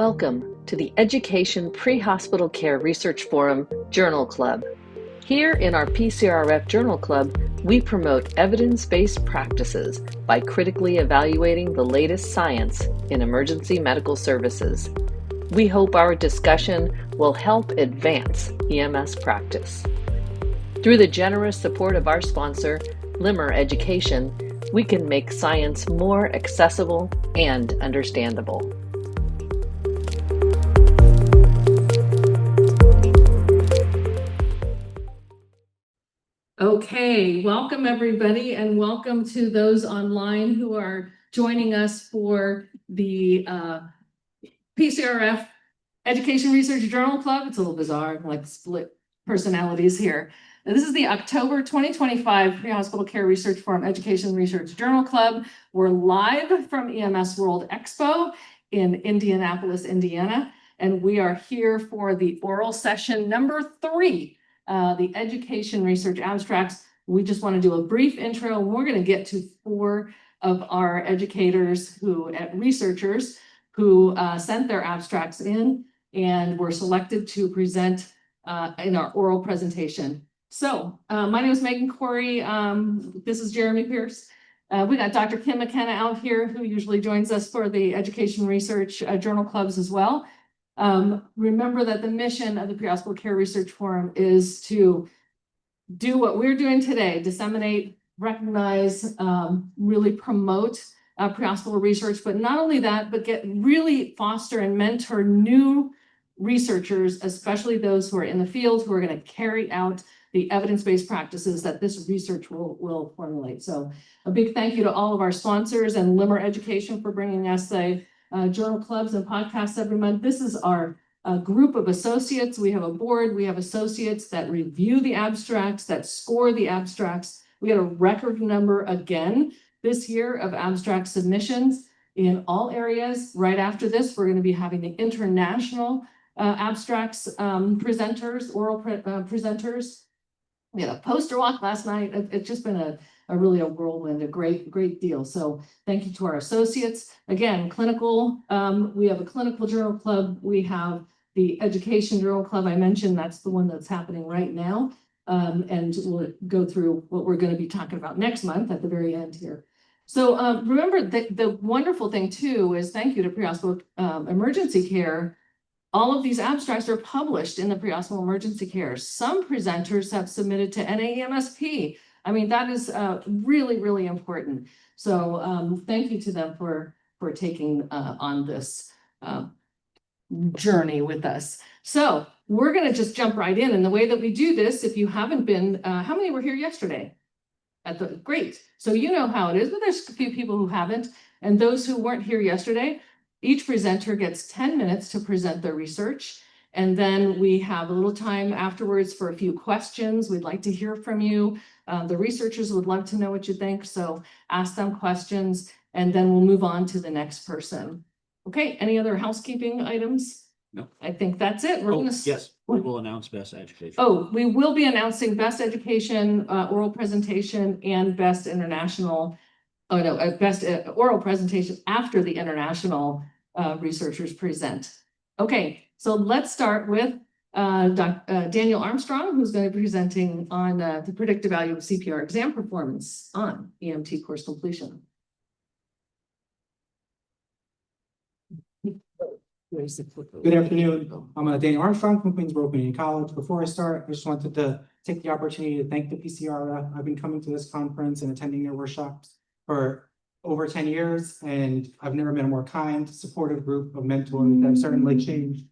Welcome to the Education Pre-Hospital Care Research Forum Journal Club. Here in our PCRF Journal Club, we promote evidence-based practices by critically evaluating the latest science in emergency medical services. We hope our discussion will help advance EMS practice. Through the generous support of our sponsor, LIMER Education, we can make science more accessible and understandable. Okay, welcome everybody, and welcome to those online who are joining us for the PCRF Education Research Journal Club. It's a little bizarre, like split personalities here. Now, this is the October 2025 Pre-Hospital Care Research Forum Education Research Journal Club. We're live from EMS World EXPO in Indianapolis, Indiana, and we are here for the oral session number 3. The education research abstracts. We just want to do a brief intro. We're going to get to 4 of our educators researchers who sent their abstracts in and were selected to present in our oral presentation. So my name is Megan Corey. This is Jeremy Pierce. We got Dr. Kim McKenna out here, who usually joins us for the education research journal clubs as well. Remember that the mission of the Pre-Hospital Care Research Forum is to do what we're doing today: disseminate, recognize, really promote pre-hospital research, but not only that, but really foster and mentor new researchers, especially those who are in the field, who are going to carry out the evidence-based practices that this research will formulate. So a big thank you to all of our sponsors and LIMER Education for bringing us the journal clubs and podcasts every month. This is our group of associates. We have a board, we have associates that review the abstracts, that score the abstracts. We had a record number again this year of abstract submissions in all areas. Right after this, we're going to be having the international abstracts presenters, oral presenters. We had a poster walk last night. It's just been really a whirlwind, a great deal. So thank you to our associates. Again, clinical, we have a clinical journal club. We have the education journal club. I mentioned that's the one that's happening right now. And we'll go through what we're going to be talking about next month at the very end here. So remember that the wonderful thing too is, thank you to pre-hospital emergency care. All of these abstracts are published in the pre-hospital emergency care. Some presenters have submitted to NAEMSP. I mean, that is really important. So thank you to them for taking on this journey with us. So we're going to just jump right in. And the way that we do this, if you haven't been, how many were here yesterday? Great. So you know how it is, but there's a few people who haven't. And those who weren't here yesterday, each presenter gets 10 minutes to present their research. And then we have a little time afterwards for a few questions. We'd like to hear from you. The researchers would love to know what you think. So ask them questions, and then we'll move on to the next person. Okay, any other housekeeping items? No. I think that's it. Yes, we will announce best education. Oh, we will be announcing best education oral presentation and best international. Oh no, best oral presentation after the international researchers present. Okay, so let's start with Daniel Armstrong, who's going to be presenting on the predictive value of CPR exam performance on EMT course completion. Good afternoon. I'm Daniel Armstrong from Queensborough Community College. Before I start, I just wanted to take the opportunity to thank the PCRF. I've been coming to this conference and attending their workshops for over 10 years, and I've never met a more kind, supportive group of mentors that have certainly changed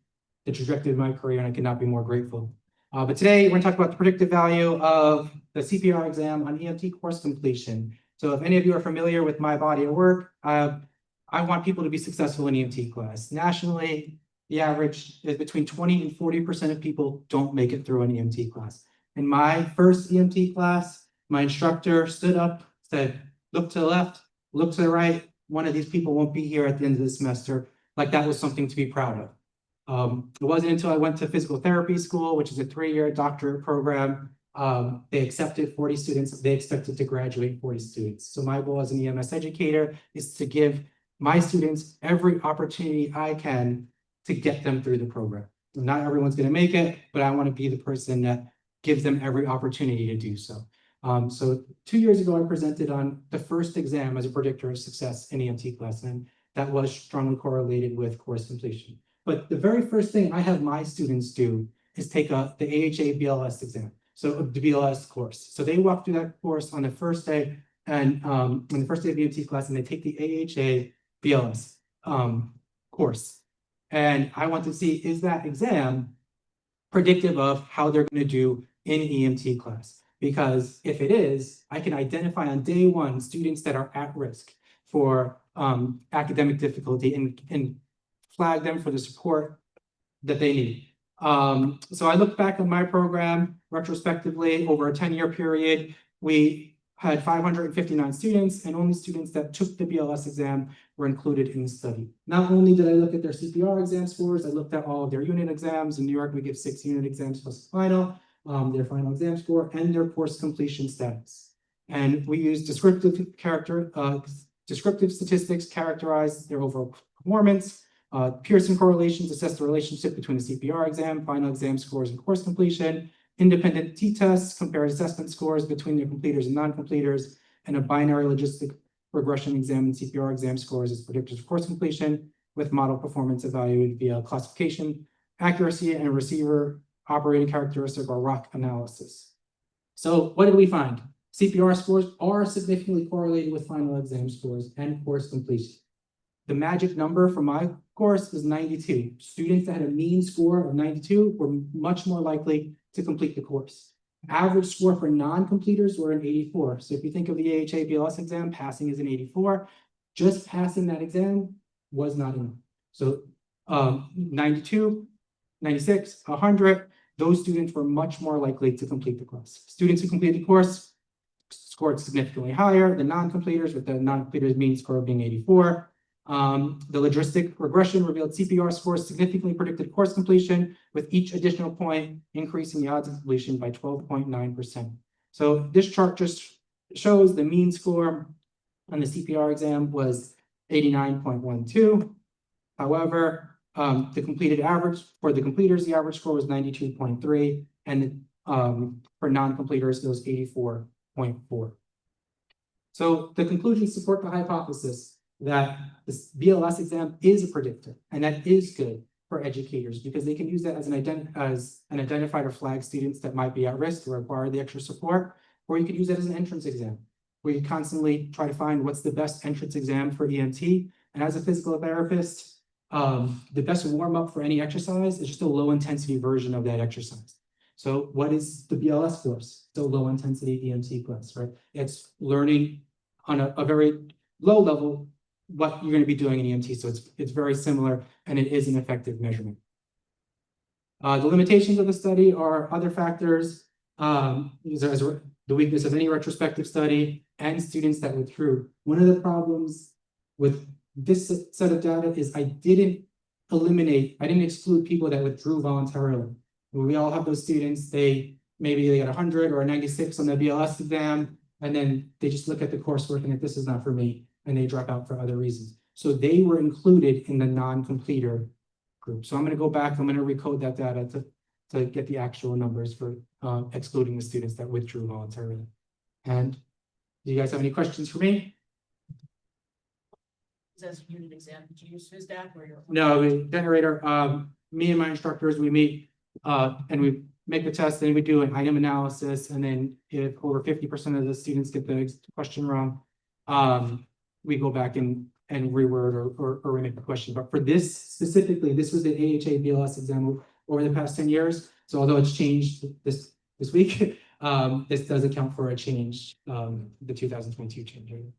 the trajectory of my career, and I could not be more grateful. But today, we're going to talk about the predictive value of the CPR exam on EMT course completion. So if any of you are familiar with my body of work, I want people to be successful in EMT class. Nationally, the average is between 20 and 40% of people don't make it through an EMT class. In my first EMT class, my instructor stood up, said, look to the left, look to the right. One of these people won't be here at the end of the semester. Like, that was something to be proud of. It wasn't until I went to physical therapy school, which is a 3-year doctorate program. They accepted 40 students. They expected to graduate 40 students. So my goal as an EMS educator is to give my students every opportunity I can to get them through the program. Not everyone's going to make it, but I want to be the person that gives them every opportunity to do so. So 2 years ago, I presented on the first exam as a predictor of success in EMT class, and that was strongly correlated with course completion. But the very first thing I have my students do is take the AHA BLS exam, so the BLS course. So they walk through that course on the first day, and on the first day of EMT class, and they take the AHA BLS course. And I want to see, is that exam predictive of how they're going to do in EMT class? Because if it is, I can identify on day one students that are at risk for academic difficulty and flag them for the support that they need. So I look back on my program retrospectively over a 10-year period. We had 559 students, and only students that took the BLS exam were included in the study. Not only did I look at their CPR exam scores, I looked at all of their unit exams. In New York, we give 6 unit exams plus final, their final exam score, and their course completion status. And we use descriptive statistics characterize their overall performance. Pearson correlations assess the relationship between the CPR exam, final exam scores, and course completion. Independent t-tests compare assessment scores between their completers and non-completers, and a binary logistic regression exam and CPR exam scores as predictors of course completion, with model performance evaluated via classification, accuracy, and receiver operating characteristic or ROC analysis. So what did we find? CPR scores are significantly correlated with final exam scores and course completion. The magic number for my course is 92. Students that had a mean score of 92 were much more likely to complete the course. Average score for non-completers were an 84. So if you think of the AHA BLS exam, passing is an 84. Just passing that exam was not enough. So 92, 96, 100, those students were much more likely to complete the course. Students who completed the course scored significantly higher than non-completers, with the non-completers mean score being 84. The logistic regression revealed CPR scores significantly predicted course completion, with each additional point increasing the odds of completion by 12.9%. So this chart just shows the mean score on the CPR exam was 89.12. However, the completed average for the completers, the average score was 92.3, and for non-completers, it was 84.4. So the conclusions support the hypothesis that this BLS exam is a predictor, and that is good for educators because they can use that as an identifier to flag students that might be at risk or require the extra support, or you could use it as an entrance exam, where you constantly try to find what's the best entrance exam for EMT. And as a physical therapist, the best warm-up for any exercise is just a low-intensity version of that exercise. So what is the BLS course? It's a low-intensity EMT class, right? It's learning on a very low level what you're going to be doing in EMT. So it's very similar, and it is an effective measurement. The limitations of the study are other factors, the weakness of any retrospective study, and students that withdrew. One of the problems with this set of data is I didn't exclude people that withdrew voluntarily. We all have those students, maybe they got 100 or a 96 on the BLS exam, and then they just look at the coursework and like, this is not for me, and they drop out for other reasons. So they were included in the non-completer group. So I'm going to go back, I'm going to recode that data to get the actual numbers for excluding the students that withdrew voluntarily. And do you guys have any questions for me? As a unit exam, did you use FISDAC or your? No, the generator, me and my instructors, we meet and we make the test, then we do an item analysis, and then if over 50% of the students get the question wrong, we go back and reword or remake the question. But for this specifically, this was the AHA BLS exam over the past 10 years. So although it's changed this week, this does account for a change, the 2022 change.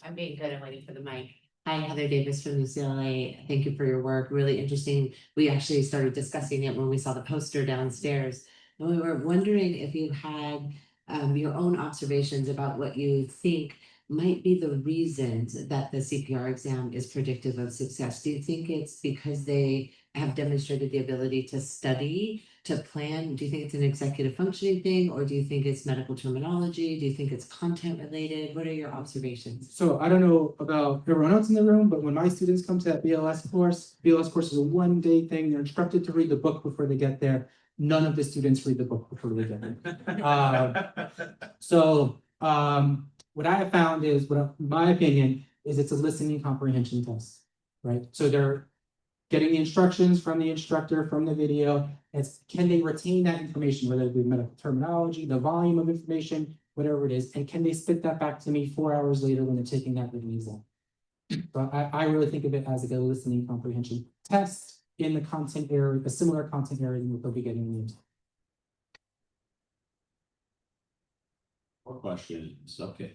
I'm being good. I'm waiting for the mic. Hi, Heather Davis from UCLA. Thank you for your work. Really interesting. We actually started discussing it when we saw the poster downstairs. And we were wondering if you had your own observations about what you think might be the reasons that the CPR exam is predictive of success. Do you think it's because they have demonstrated the ability to study, to plan? Do you think it's an executive functioning thing, or do you think it's medical terminology? Do you think it's content related? What are your observations? So I don't know about everyone else in the room, but when my students come to that BLS course is a one-day thing. They're instructed to read the book before they get there. None of the students read the book before they get there. What I have found is, my opinion is, it's a listening comprehension test, right? So they're getting the instructions from the instructor, from the video. It's, can they retain that information, whether it be medical terminology, the volume of information, whatever it is, and can they spit that back to me 4 hours later when they're taking that written exam? So I really think of it as like a listening comprehension test in the content area, a similar content area than what they'll be getting in the exam. More questions? Okay.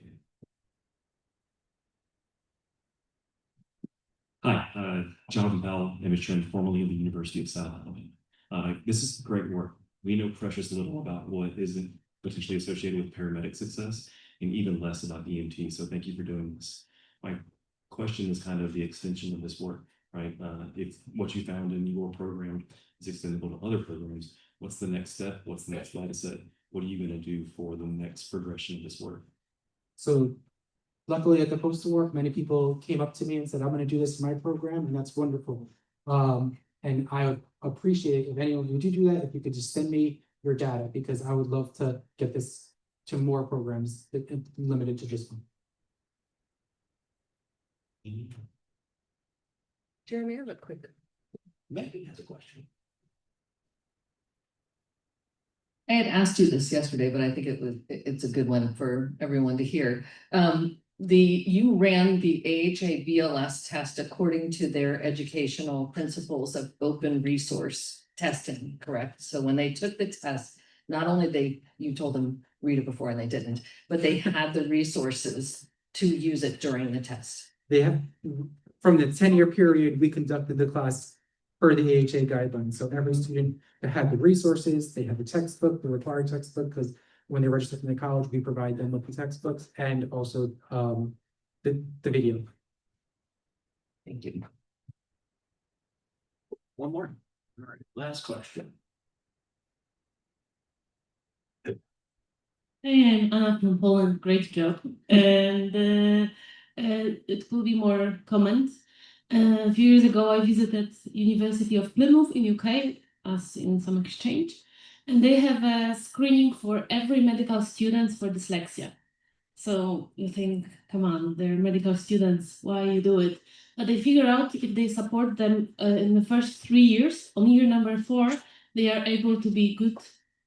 Hi, Jonathan Bell, image trend, formerly of the University of South Alabama. This is great work. We know precious little about what isn't potentially associated with paramedic success, and even less about EMT. So thank you for doing this. My question is kind of the extension of this work, right? If what you found in your program is extendable to other programs, what's the next step? What's the next data set? What are you going to do for the next progression of this work? So luckily at the postal work, many people came up to me and said, I'm going to do this in my program, and that's wonderful. And I would appreciate if anyone who do that, if you could just send me your data, because I would love to get this to more programs limited to just one. Jeremy, I have a quick. Megan has a question. I had asked you this yesterday, but I think it's a good one for everyone to hear. You ran the AHA BLS test according to their educational principles of open resource testing, correct? So when they took the test, not only you told them read it before and they didn't, but they had the resources to use it during the test. They have, from the 10-year period, we conducted the class per the AHA guidelines. So every student that had the resources, they had the textbook, the required textbook, because when they register from the college, we provide them with the textbooks and also the video. Thank you. One more. All right, last question. Hey, I'm Anna from Poland. Great job. And it will be more comments. A few years ago, I visited University of Plymouth in UK as in some exchange, and they have a screening for every medical student for dyslexia. So you think, come on, they're medical students, why you do it? But they figure out if they support them in the first 3 years, on year number 4, they are able to be good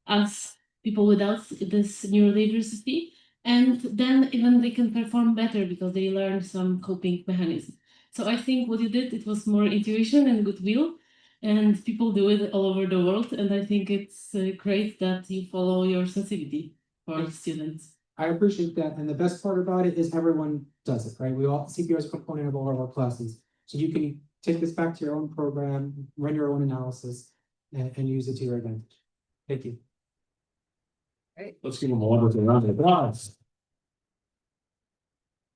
as people without this neurodiversity, and then even they can perform better because they learn some coping mechanism. So I think what you did, it was more intuition and goodwill, and people do it all over the world. And I think it's great that you follow your sensitivity for students. I appreciate that. And the best part about it is everyone does it, right? We all, CPR is a component of all of our classes. So you can take this back to your own program, run your own analysis, and use it to your advantage. Thank you. Let's give them a wonderful round of applause.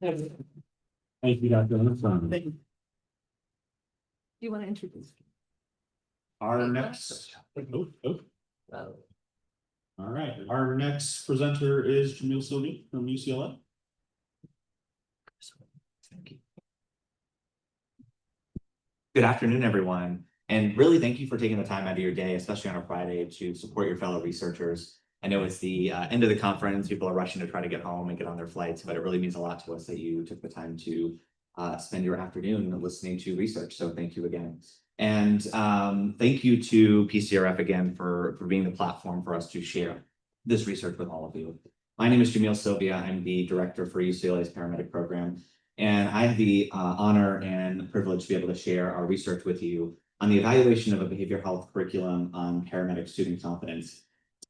Thank you, Dr. Anderson. Do you want to introduce? Our next. Oh. Oh. All right, our next presenter is Jamil Sylvia from UCLA. Good afternoon, everyone. And really thank you for taking the time out of your day, especially on a Friday, to support your fellow researchers. I know it's the end of the conference, people are rushing to try to get home and get on their flights, but it really means a lot to us that you took the time to spend your afternoon listening to research. So thank you again. And thank you to PCRF again for being the platform for us to share this research with all of you. My name is Jamil Sylvia. I'm the director for UCLA's paramedic program. And I have the honor and privilege to be able to share our research with you on the evaluation of a behavioral health curriculum on paramedic student confidence.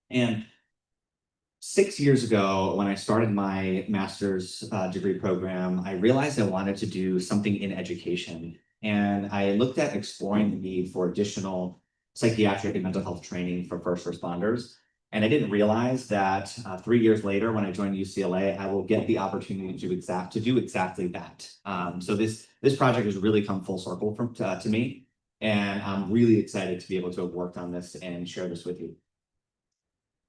And 6 years ago, when I started my master's degree program, I realized I wanted to do something in education. And I looked at exploring the need for additional psychiatric and mental health training for first responders. And I didn't realize that 3 years later, when I joined UCLA, I will get the opportunity to do exactly that. So this project has really come full circle to me. And I'm really excited to be able to have worked on this and share this with you.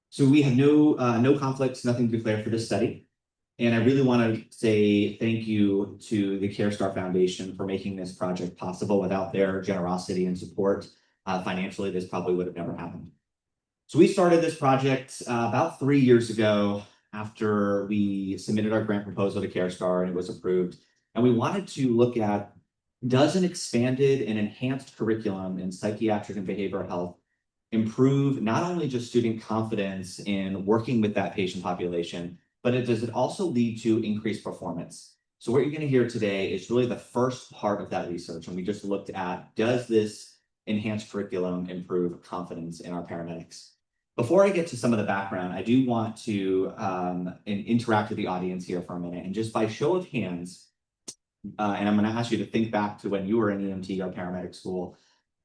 So we have no conflicts, nothing to declare for this study. And I really want to say thank you to the CareStar Foundation for making this project possible. Without their generosity and support, financially, this probably would have never happened. So we started this project about 3 years ago after we submitted our grant proposal to CareStar and it was approved. And we wanted to look at, does an expanded and enhanced curriculum in psychiatric and behavioral health improve not only just student confidence in working with that patient population, but does it also lead to increased performance? So what you're going to hear today is really the first part of that research. And we just looked at, does this enhanced curriculum improve confidence in our paramedics? Before I get to some of the background, I do want to interact with the audience here for a minute. And just by show of hands, and I'm going to ask you to think back to when you were in EMT or paramedic school,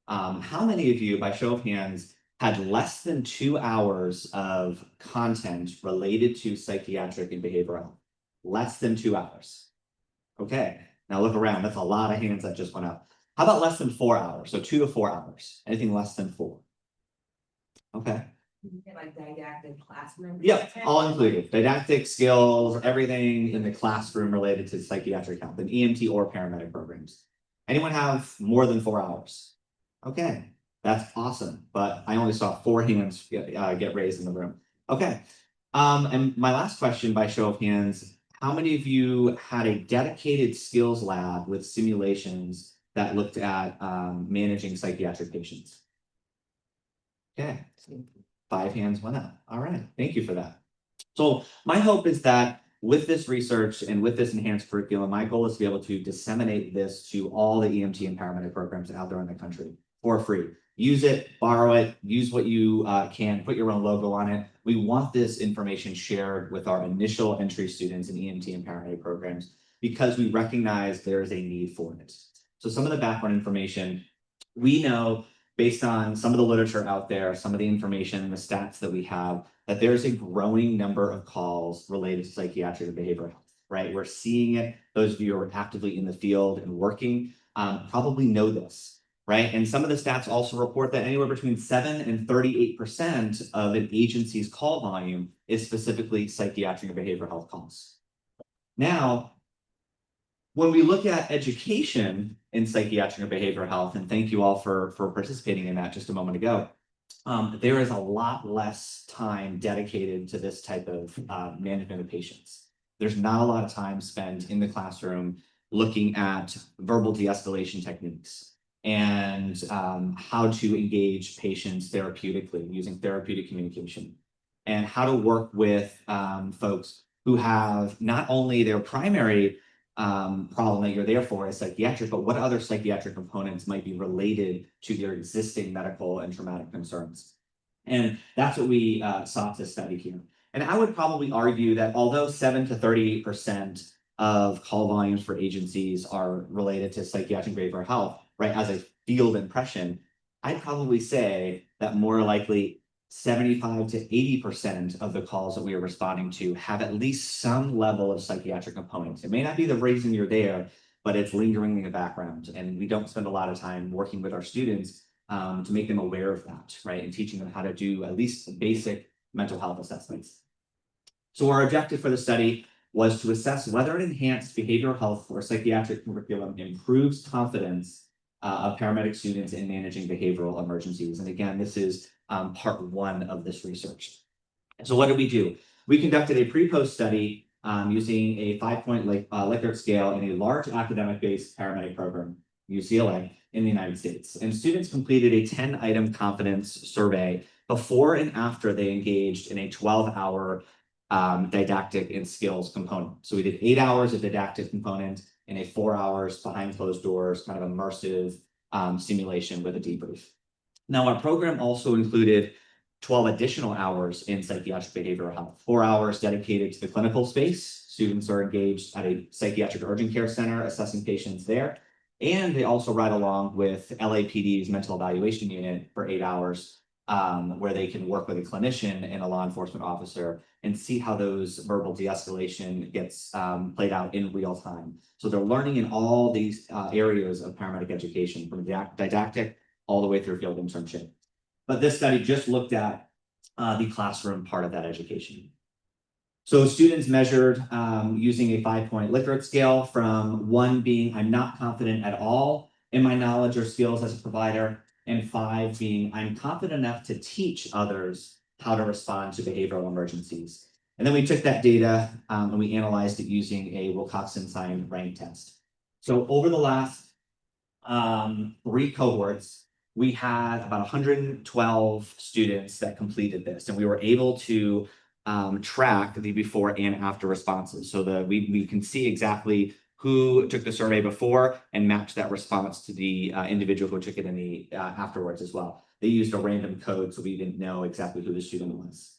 how many of you, by show of hands, had less than 2 hours of content related to psychiatric and behavioral health? Less than 2 hours. Okay, now look around. That's a lot of hands that just went up. How about less than 4 hours? So 2 to 4 hours. Anything less than 4? Okay. Like didactic classroom. Yep, all included. Didactic skills, everything in the classroom related to psychiatric health and EMT or paramedic programs. Anyone have more than 4 hours? Okay, that's awesome. But I only saw 4 hands get raised in the room. Okay. And my last question by show of hands, how many of you had a dedicated skills lab with simulations that looked at managing psychiatric patients? Okay. 5 hands went up. All right, thank you for that. So my hope is that with this research and with this enhanced curriculum, my goal is to be able to disseminate this to all the EMT and paramedic programs out there in the country for free. Use it, borrow it, use what you can, put your own logo on it. We want this information shared with our initial entry students in EMT and paramedic programs because we recognize there is a need for it. So some of the background information, we know based on some of the literature out there, some of the information and the stats that we have, that there's a growing number of calls related to psychiatric and behavioral health, right? We're seeing it. Those of you who are actively in the field and working probably know this, right? And some of the stats also report that anywhere between 7 and 38% of an agency's call volume is specifically psychiatric and behavioral health calls. Now, when we look at education in psychiatric and behavioral health, and thank you all for participating in that just a moment ago, there is a lot less time dedicated to this type of management of patients. There's not a lot of time spent in the classroom looking at verbal de-escalation techniques and how to engage patients therapeutically using therapeutic communication and how to work with folks who have not only their primary problem that you're there for is psychiatric, but what other psychiatric components might be related to their existing medical and traumatic concerns. And that's what we sought to study here. And I would probably argue that although 7 to 38% of call volumes for agencies are related to psychiatric behavioral health, right, as a field impression, I'd probably say that more likely 75 to 80% of the calls that we are responding to have at least some level of psychiatric components. It may not be the reason you're there, but it's lingering in the background. And we don't spend a lot of time working with our students to make them aware of that, right? And teaching them how to do at least basic mental health assessments. So our objective for the study was to assess whether an enhanced behavioral health or psychiatric curriculum improves confidence of paramedic students in managing behavioral emergencies. And again, this is part 1 of this research. So what did we do? We conducted a pre-post study using a 5-point Likert scale in a large academic-based paramedic program, UCLA, in the United States. And students completed a 10-item confidence survey before and after they engaged in a 12-hour didactic and skills component. So we did 8 hours of didactic component and a 4 hours behind closed doors, kind of immersive simulation with a debrief. Now, our program also included 12 additional hours in psychiatric behavioral health, 4 hours dedicated to the clinical space. Students are engaged at a psychiatric urgent care center, assessing patients there. And they also ride along with LAPD's mental evaluation unit for 8 hours, where they can work with a clinician and a law enforcement officer and see how those verbal de-escalation gets played out in real time. So they're learning in all these areas of paramedic education, from didactic all the way through field internship. But this study just looked at the classroom part of that education. So students measured using a 5-point Likert scale, from 1 being I'm not confident at all in my knowledge or skills as a provider, and 5 being I'm confident enough to teach others how to respond to behavioral emergencies. And then we took that data and we analyzed it using a Wilcoxon-Sign rank test. So over the last 3 cohorts, we had about 112 students that completed this, and we were able to track the before and after responses. So we can see exactly who took the survey before and match that response to the individual who took it in the afterwards as well. They used a random code, so we didn't know exactly who the student was,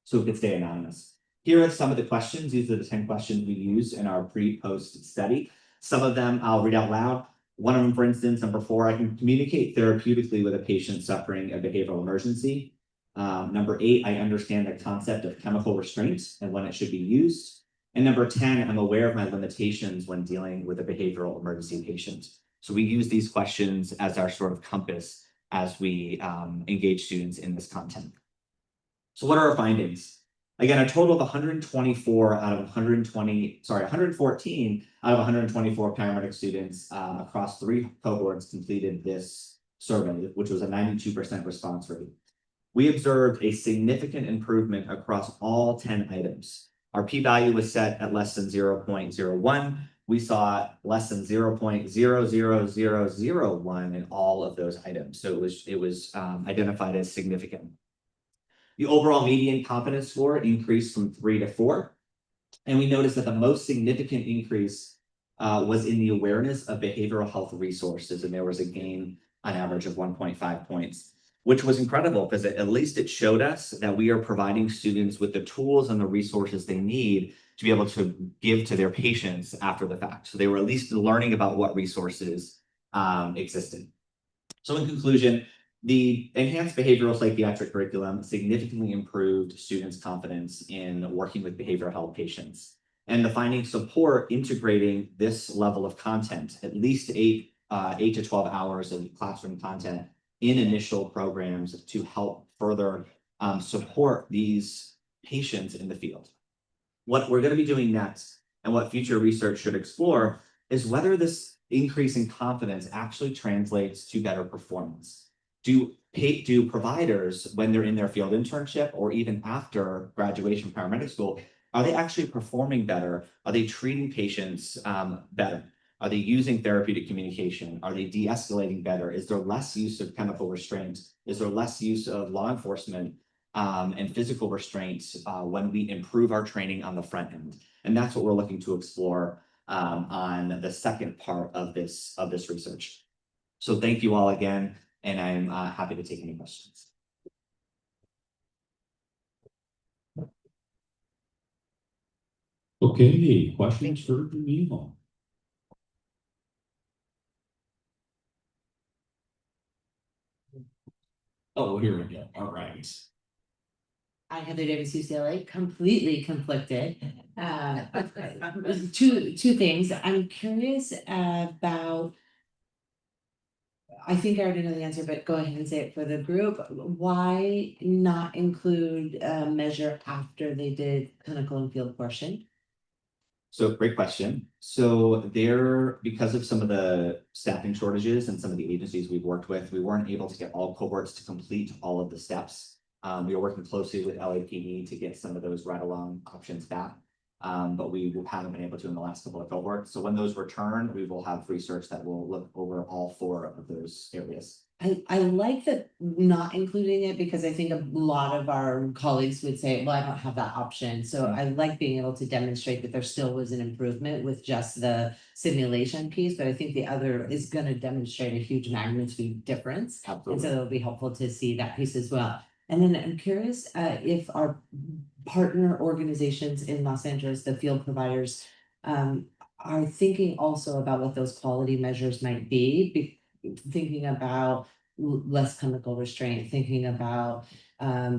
so it could stay anonymous. Here are some of the questions. These are the 10 questions we used in our pre-post study. Some of them I'll read out loud. One of them, for instance, number 4, I can communicate therapeutically with a patient suffering a behavioral emergency. Number 8, I understand the concept of chemical restraints and when it should be used. And number 10, I'm aware of my limitations when dealing with a behavioral emergency patient. So we use these questions as our sort of compass as we engage students in this content. So what are our findings? Again, a total of 114 out of 124 paramedic students across 3 cohorts completed this survey, which was a 92% response rate. We observed a significant improvement across all 10 items. Our p-value was set at less than 0.01. We saw less than 0.00001 in all of those items. So it was identified as significant. The overall median confidence score increased from 3 to 4. And we noticed that the most significant increase was in the awareness of behavioral health resources. And there was a gain on average of 1.5 points, which was incredible because at least it showed us that we are providing students with the tools and the resources they need to be able to give to their patients after the fact. So they were at least learning about what resources existed. So in conclusion, the enhanced behavioral psychiatric curriculum significantly improved students' confidence in working with behavioral health patients. And the findings support integrating this level of content, at least 8 to 12 hours of classroom content in initial programs to help further support these patients in the field. What we're going to be doing next and what future research should explore is whether this increase in confidence actually translates to better performance. Do providers, when they're in their field internship or even after graduation from paramedic school, are they actually performing better? Are they treating patients better? Are they using therapeutic communication? Are they de-escalating better? Is there less use of chemical restraint? Is there less use of law enforcement and physical restraints when we improve our training on the front end? And that's what we're looking to explore on the second part of this research. So thank you all again, and I'm happy to take any questions. Okay, questions for Jamil? Oh, here we go. All right. I, Heather Davis, UCLA, completely conflicted. Two things. I'm curious about, I think I already know the answer, but go ahead and say it for the group. Why not include a measure after they did clinical and field portion? So great question. So because of some of the staffing shortages and some of the agencies we've worked with, we weren't able to get all cohorts to complete all of the steps. We are working closely with LAPE to get some of those ride-along options back, but we haven't been able to in the last couple of cohorts. So when those return, we will have research that will look over all 4 of those areas. I like that not including it because I think a lot of our colleagues would say, well, I don't have that option. So I like being able to demonstrate that there still was an improvement with just the simulation piece, but I think the other is going to demonstrate a huge magnitude difference. Absolutely. And so it'll be helpful to see that piece as well. And then I'm curious if our partner organizations in Los Angeles, the field providers, are thinking also about what those quality measures might be, thinking about less chemical restraint, thinking about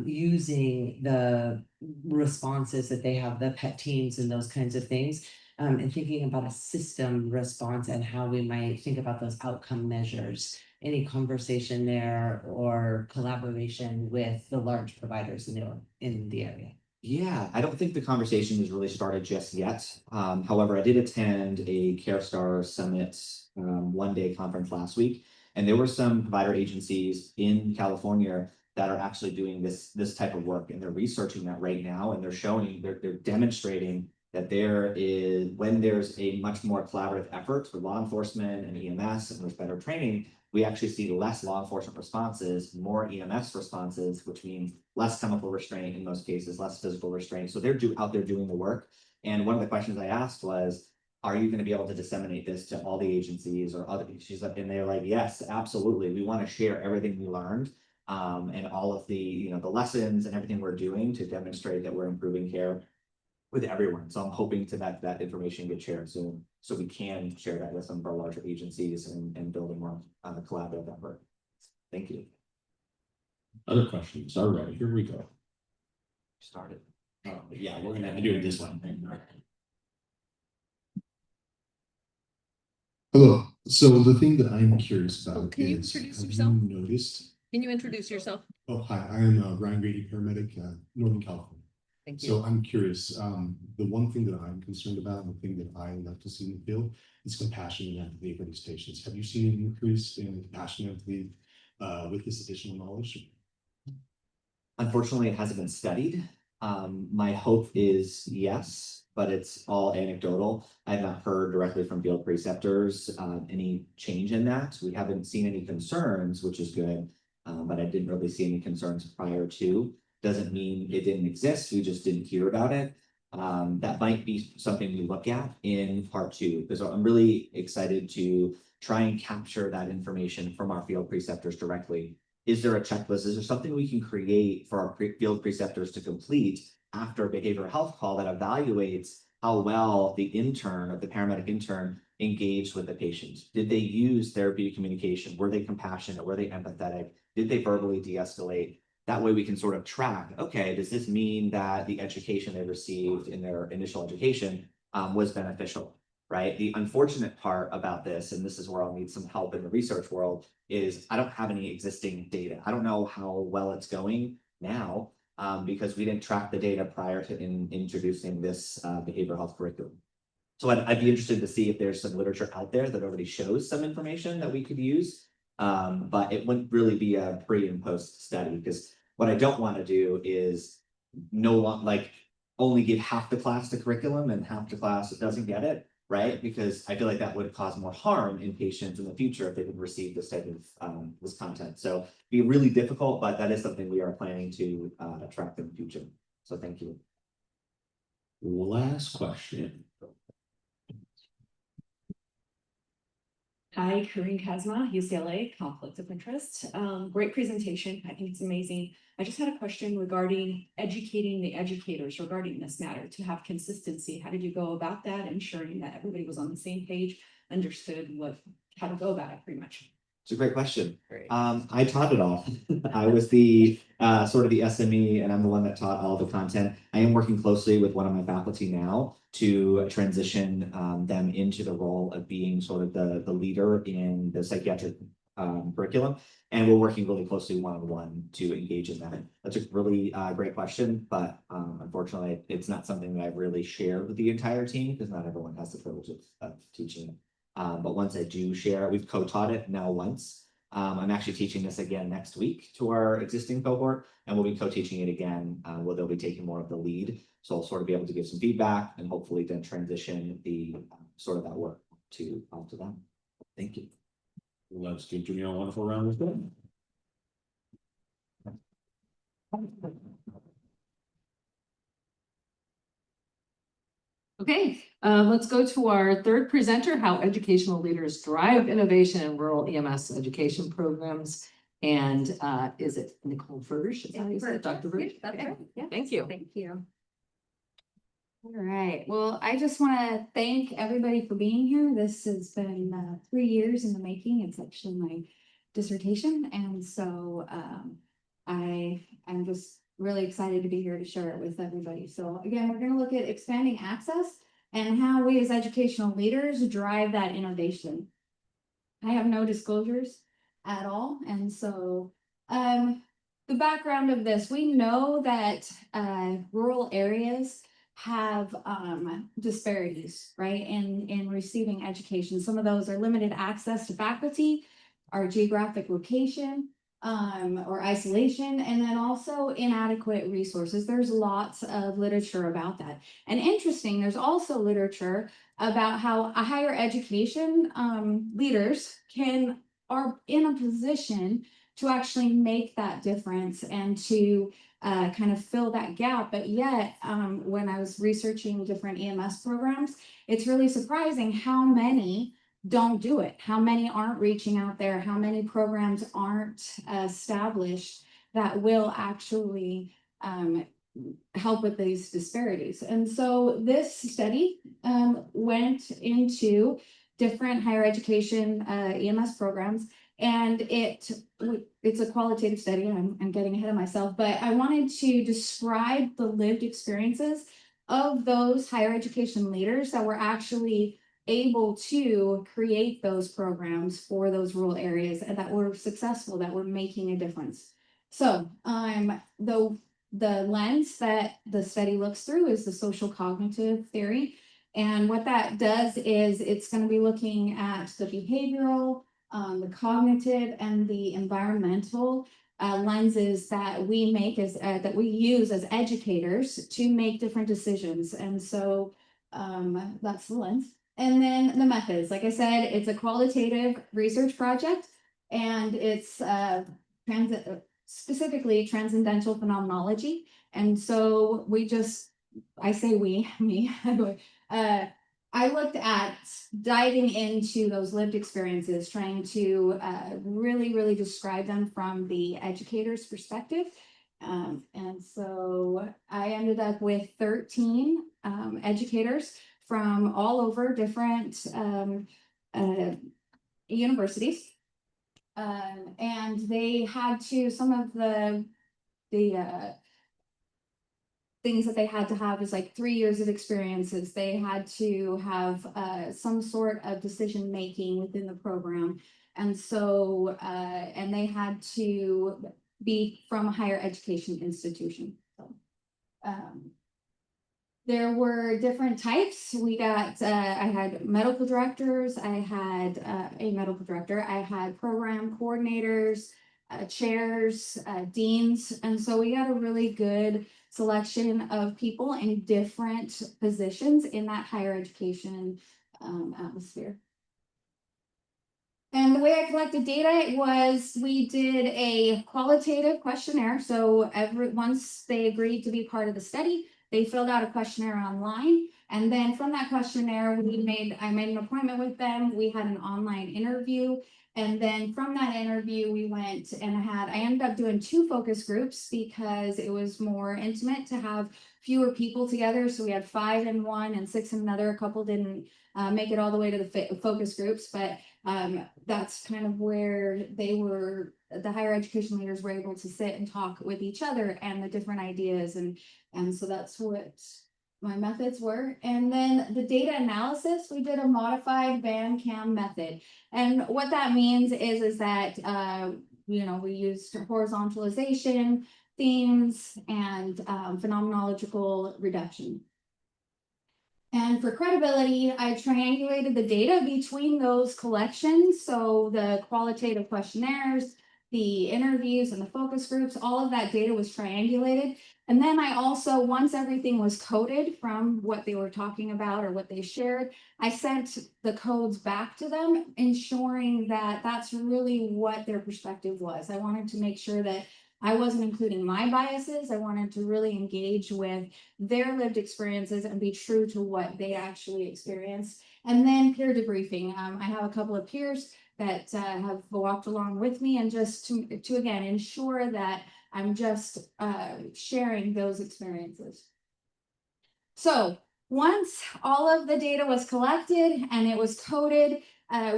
using the responses that they have, the PET teams and those kinds of things, and thinking about a system response and how we might think about those outcome measures any conversation there or collaboration with the large providers in the area? Yeah, I don't think the conversation has really started just yet. However, I did attend a CareStar Summit one-day conference last week, and there were some provider agencies in California that are actually doing this type of work, and they're researching that right now, and they're demonstrating that when there's a much more collaborative effort with law enforcement and EMS, and there's better training, we actually see less law enforcement responses, more EMS responses, which means less chemical restraint in most cases, less physical restraint. So they're out there doing the work. And one of the questions I asked was, are you going to be able to disseminate this to all the agencies or other? And they're like, yes, absolutely. We want to share everything we learned and all of the the lessons and everything we're doing to demonstrate that we're improving care with everyone. So I'm hoping that information gets shared soon, so we can share that with some of our larger agencies and build a more collaborative effort. Thank you. Other questions? All right, here we go. Started. Yeah, we're gonna have to do it this way. Hello. So the thing that I'm curious about Can you is, introduce have yourself? you noticed? Can you introduce yourself? Oh, hi, I am Ryan Grady, paramedic, Northern California. Thank So I'm curious, the one thing that I'm concerned about, and the thing that I love to see in the field is compassion and empathy for these patients. Have you seen an increase in compassion and empathy with this additional knowledge? Unfortunately, it hasn't been studied. My hope is yes, but it's all anecdotal. I have not heard directly from field preceptors any change in that. We haven't seen any concerns, which is good, but I didn't really see any concerns prior to. Doesn't mean it didn't exist. We just didn't hear about it. That might be something we look at in part 2, because I'm really excited to try and capture that information from our field preceptors directly. Is there a checklist? Is there something we can create for our field preceptors to complete after a behavioral health call that evaluates how well the intern or the paramedic intern engaged with the patient? Did they use therapeutic communication? Were they compassionate? Were they empathetic? Did they verbally de-escalate? That way we can sort of track, okay, does this mean that the education they received in their initial education was beneficial, right? The unfortunate part about this, and this is where I'll need some help in the research world, is I don't have any existing data. I don't know how well it's going now because we didn't track the data prior to introducing this behavioral health curriculum. So I'd be interested to see if there's some literature out there that already shows some information that we could use. But it wouldn't really be a pre and post study, because what I don't want to do is only give half the class the curriculum and half the class doesn't get it, right? Because I feel like that would cause more harm in patients in the future if they would receive this type of this content. So it'd be really difficult, but that is something we are planning to track in the future. So thank you. Last question. Hi, Corinne Kazma, UCLA, Conflict of Interest. Great presentation. I think it's amazing. I just had a question regarding educating the educators regarding this matter to have consistency. How did you go about that, ensuring that everybody was on the same page, understood how to go about it pretty much? It's a great question. Great. I taught it all. I was the sort of the SME, and I'm the one that taught all the content. I am working closely with one of my faculty now to transition them into the role of being sort of the leader in the psychiatric curriculum. And we're working really closely one-on-one to engage in that. That's a really great question, but unfortunately, it's not something that I've really shared with the entire team because not everyone has the privilege of teaching it. But once I do share, we've co-taught it now once. I'm actually teaching this again next week to our existing cohort, and we'll be co-teaching it again where they'll be taking more of the lead. So I'll sort of be able to give some feedback and hopefully then transition the sort of that work to them. Thank you. Let's continue a wonderful round with them. Okay, let's go to our third presenter, how educational leaders drive innovation in rural EMS education programs. And is it Nicole Verge? Is that how you say it, Dr. Verge? That's right. Yeah. Thank you. Thank you. All right. Well, I just want to thank everybody for being here. This has been 3 years in the making. It's actually my dissertation. And so I'm just really excited to be here to share it with everybody. So again, we're going to look at expanding access and how we as educational leaders drive that innovation. I have no disclosures. at all. And so the background of this, we know that rural areas have disparities, right, in receiving education. Some of those are limited access to faculty, our geographic location, or isolation, and then also inadequate resources. There's lots of literature about that. And interesting, there's also literature about how a higher education leaders are in a position to actually make that difference and to kind of fill that gap. But yet, when I was researching different EMS programs, it's really surprising how many don't do it, how many aren't reaching out there, how many programs aren't established that will actually help with these disparities. And so this study went into different higher education EMS programs, and it's a qualitative study. I'm getting ahead of myself, but I wanted to describe the lived experiences of those higher education leaders that were actually able to create those programs for those rural areas and that were successful, that were making a difference. So the lens that the study looks through is the social cognitive theory. And what that does is it's going to be looking at the behavioral, the cognitive, and the environmental lenses that we make as that we use as educators to make different decisions. And so that's the lens. And then the methods, like I said, it's a qualitative research project, and it's specifically transcendental phenomenology. And so I say we, me, I looked at diving into those lived experiences, trying to really describe them from the educator's perspective. And so I ended up with 13 educators from all over different universities. And they had to, some of the things that they had to have is like 3 years of experiences. They had to have some sort of decision making within the program. And so, and they had to be from a higher education institution. So, there were different types. We got, I had medical directors, I had a medical director, I had program coordinators, chairs, deans. And so we got a really good selection of people in different positions in that higher education atmosphere. And the way I collected data was we did a qualitative questionnaire. So once they agreed to be part of the study, they filled out a questionnaire online. And then from that questionnaire, I made an appointment with them. We had an online interview. And then from that interview, we went and I ended up doing 2 focus groups because it was more intimate to have fewer people together. So we had 5 in one and 6 in another. A couple didn't make it all the way to the focus groups, but that's kind of where the higher education leaders were able to sit and talk with each other and the different ideas. And so that's what my methods were. And then the data analysis, we did a modified BAM-CAM method. And what that means is that, we used horizontalization, themes, and phenomenological reduction. And for credibility, I triangulated the data between those collections. So the qualitative questionnaires, the interviews, and the focus groups, all of that data was triangulated. And then I also, once everything was coded from what they were talking about or what they shared, I sent the codes back to them, ensuring that that's really what their perspective was. I wanted to make sure that I wasn't including my biases. I wanted to really engage with their lived experiences and be true to what they actually experienced. And then peer debriefing. I have a couple of peers that have walked along with me, and just to again ensure that I'm just sharing those experiences. So once all of the data was collected and it was coded,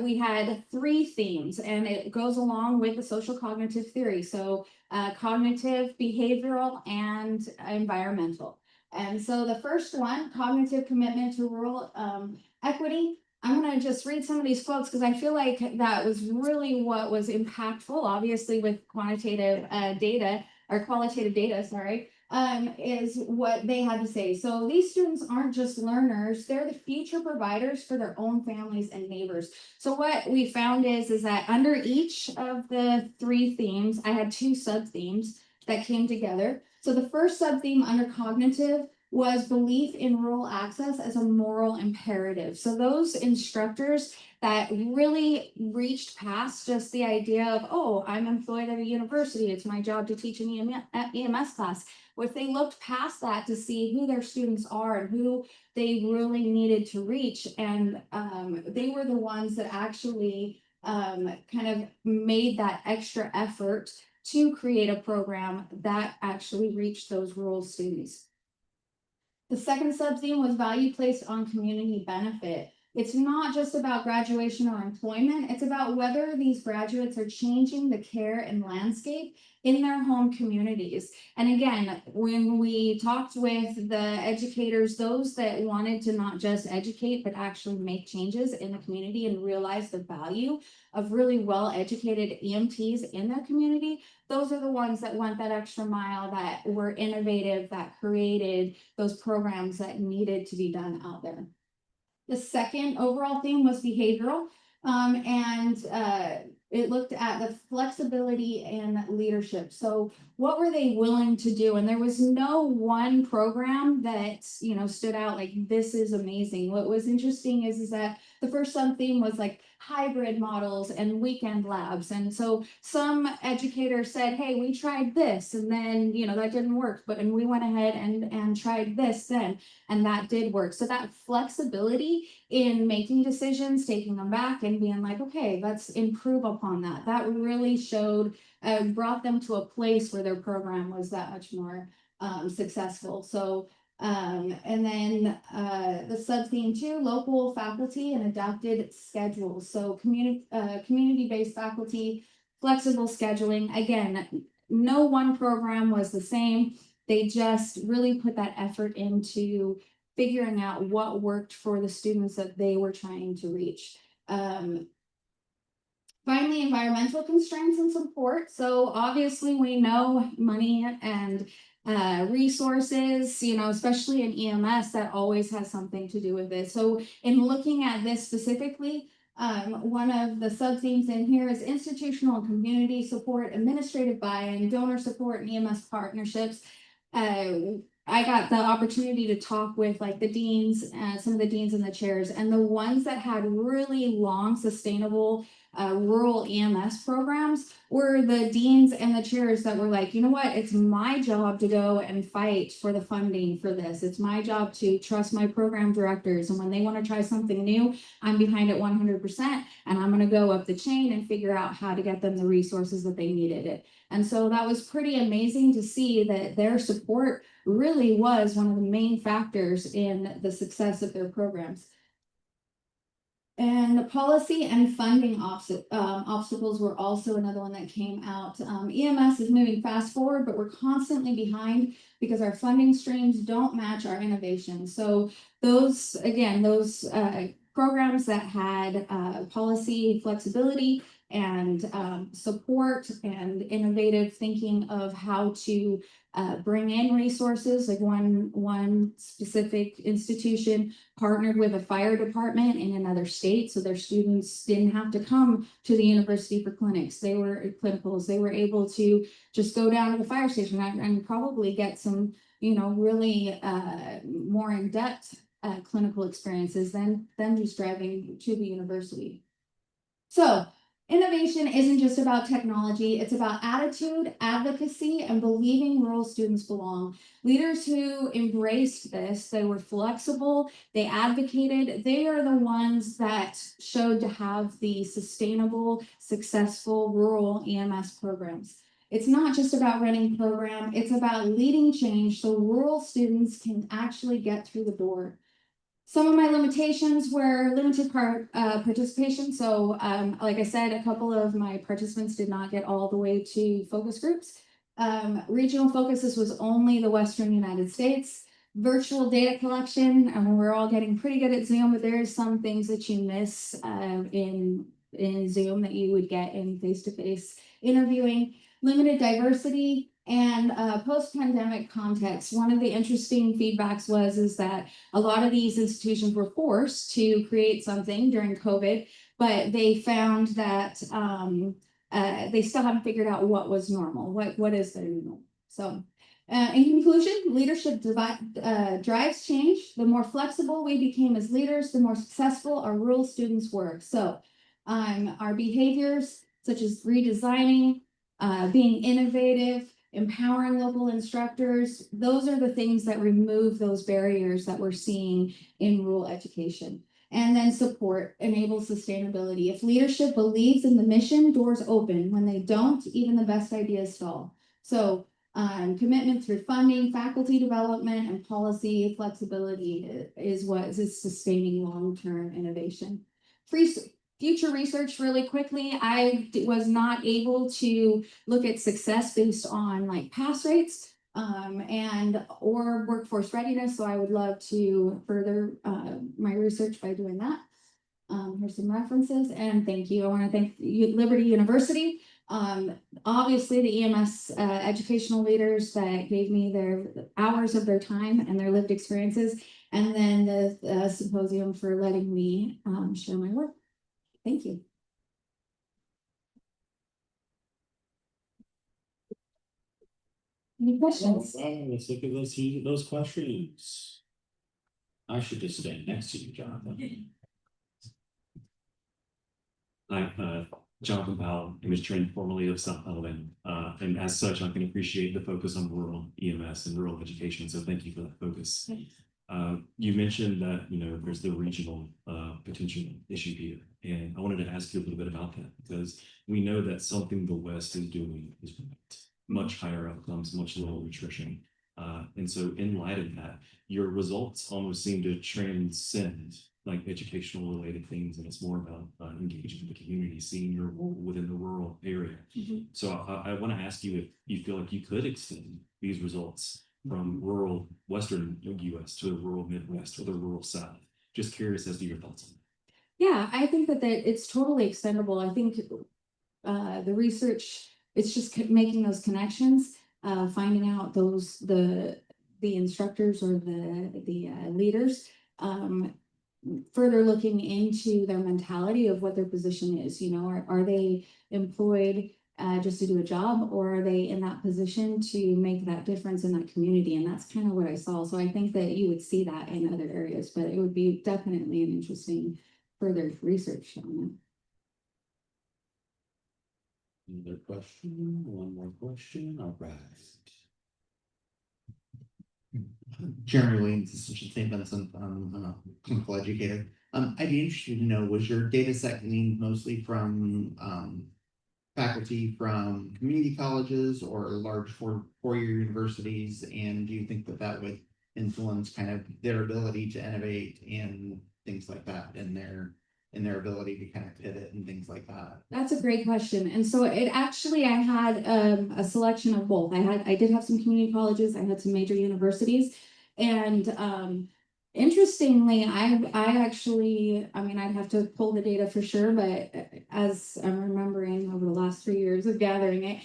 we had 3 themes, and it goes along with the social cognitive theory. So cognitive, behavioral, and environmental. And so the first one, cognitive commitment to rural equity. I'm gonna just read some of these quotes because I feel like that was really what was impactful, obviously with quantitative data or qualitative data, sorry, is what they had to say. So these students aren't just learners, they're the future providers for their own families and neighbors. So what we found is that under each of the 3 themes, I had 2 sub-themes that came together. So the first sub-theme under cognitive was belief in rural access as a moral imperative. So those instructors that really reached past just the idea of, oh, I'm employed at a university, it's my job to teach an EMS class. If they looked past that to see who their students are and who they really needed to reach, and they were the ones that actually kind of made that extra effort to create a program that actually reached those rural students. The second sub-theme was value placed on community benefit. It's not just about graduation or employment, it's about whether these graduates are changing the care and landscape in their home communities. And again, when we talked with the educators, those that wanted to not just educate, but actually make changes in the community and realize the value of really well-educated EMTs in their community, those are the ones that went that extra mile, that were innovative, that created those programs that needed to be done out there. The second overall theme was behavioral, and it looked at the flexibility and leadership. So what were they willing to do? And there was no one program that, stood out like, this is amazing. What was interesting is that the first sub-theme was like hybrid models and weekend labs. And so some educators said, hey, we tried this, and then, that didn't work, and we went ahead and tried this then, and that did work. So that flexibility in making decisions, taking them back and being like, okay, let's improve upon that. That really showed, brought them to a place where their program was that much more successful. So, and then the sub-theme 2, local faculty and adapted schedules. So community-based faculty, flexible scheduling. Again, no one program was the same. They just really put that effort into figuring out what worked for the students that they were trying to reach. Finally, environmental constraints and support. So obviously we know money and resources, especially in EMS, that always has something to do with it. So in looking at this specifically, one of the sub-themes in here is institutional and community support, administrative buy-in, donor support, and EMS partnerships. I got the opportunity to talk with like the deans, some of the deans and the chairs, and the ones that had really long, sustainable rural EMS programs were the deans and the chairs that were like, you know what, it's my job to go and fight for the funding for this. It's my job to trust my program directors. And when they want to try something new, I'm behind it 100%. And I'm going to go up the chain and figure out how to get them the resources that they needed it. And so that was pretty amazing to see that their support really was one of the main factors in the success of their programs. And the policy and funding obstacles were also another one that came out. EMS is moving fast forward, but we're constantly behind because our funding streams don't match our innovation. So those programs that had policy flexibility and support and innovative thinking of how to bring in resources, like one specific institution partnered with a fire department in another state, so their students didn't have to come to the university for clinics. They were clinicals. They were able to just go down to the fire station and probably get some, really more in-depth clinical experiences than just driving to the university. So innovation isn't just about technology, it's about attitude, advocacy, and believing rural students belong. Leaders who embraced this, they were flexible, they advocated, they are the ones that showed to have the sustainable, successful rural EMS programs. It's not just about running a program, it's about leading change so rural students can actually get through the door. Some of my limitations were limited participation. So like I said, a couple of my participants did not get all the way to focus groups. Regional focuses was only the Western United States. virtual data collection, and we're all getting pretty good at Zoom, but there are some things that you miss in Zoom that you would get in face-to-face interviewing. Limited diversity and post-pandemic context. One of the interesting feedbacks is that a lot of these institutions were forced to create something during COVID, but they found that they still haven't figured out what was normal. What is the new normal? So in conclusion, leadership drives change. The more flexible we became as leaders, the more successful our rural students were. So our behaviors, such as redesigning, being innovative, empowering local instructors, those are the things that remove those barriers that we're seeing in rural education. And then support enables sustainability. If leadership believes in the mission, doors open. When they don't, even the best ideas stall. So commitment through funding, faculty development, and policy flexibility is what is sustaining long-term innovation. Future research really quickly. I was not able to look at success based on like pass rates or workforce readiness. So I would love to further my research by doing that. Here's some references, and thank you. I want to thank Liberty University. Obviously the EMS educational leaders that gave me their hours of their time and their lived experiences, and then the symposium for letting me share my work. Thank you. Any questions? Let's look at those questions. I should just stand next to you, Jonathan. I'm Jonathan Powell, image trained formerly of South Alabama. And as such, I can appreciate the focus on rural EMS and rural education. So thank you for that focus. You mentioned that, there's the regional potential issue here. And I wanted to ask you a little bit about that, because we know that something the West is doing is right. Much higher outcomes, much lower nutrition. And so in light of that, your results almost seem to transcend like educational related things, and it's more about engaging the community, seeing your role within the rural area. So I want to ask you if you feel like you could extend these results from rural Western US to the rural Midwest or the rural South. Just curious as to your thoughts on that. Yeah, I think that it's totally extendable. I think the research, it's just making those connections, finding out the instructors or the leaders, further looking into their mentality of what their position is. Are they employed just to do a job, or are they in that position to make that difference in that community? And that's kind of what I saw. So I think that you would see that in other areas, but it would be definitely an interesting further research on it. Another question, one more question, all right. Jeremy Williams, Assistant St. Vincent, I'm a clinical educator. I'd be interested to know, was your data set gleaned mostly from faculty from community colleges or large four-year universities? And do you think that would influence kind of their ability to innovate and things like that in their ability to kind of pivot and things like that? That's a great question. And so I had a selection of both. I did have some community colleges, I had some major universities, and interestingly, I actually, I'd have to pull the data for sure, but as I'm remembering over the last 3 years of gathering it,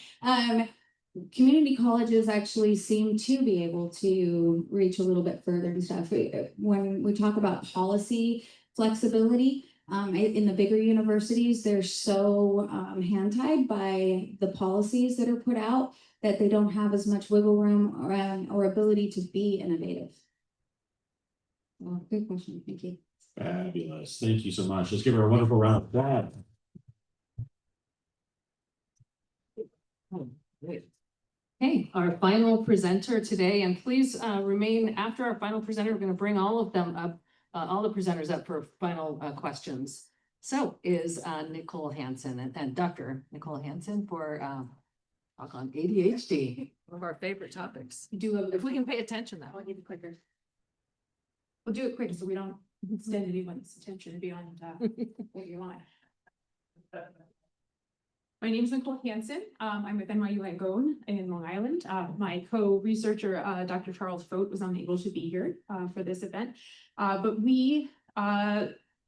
community colleges actually seem to be able to reach a little bit further and stuff. When we talk about policy flexibility, in the bigger universities, they're so hand-tied by the policies that are put out that they don't have as much wiggle room or ability to be innovative. Well, good question. Thank you. Fabulous. Thank you so much. Let's give her a wonderful round of applause. Hey, our final presenter today, and please remain after our final presenter. We're going to bring all of them up, all the presenters up for final questions. So is Nicole Hansen and Dr. Nicole Hansen for talk on ADHD, one of our favorite topics. If we can pay attention, that I'll give it quicker. We'll do it quick so we don't extend anyone's attention beyond what you want. My name is Nicole Hansen. I'm with NYU Langone in Long Island. My co-researcher, Dr. Charles Fote, was unable to be here for this event. But we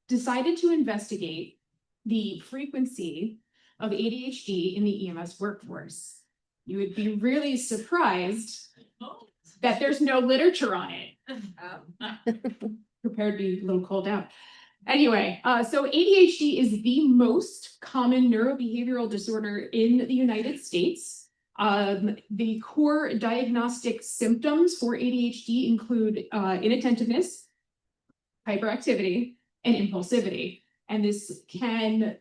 decided to investigate the frequency of ADHD in the EMS workforce. You would be really surprised that there's no literature on it. Prepared to be a little cold out. Anyway, so ADHD is the most common neurobehavioral disorder in the United States. The core diagnostic symptoms for ADHD include inattentiveness, hyperactivity, and impulsivity. And this can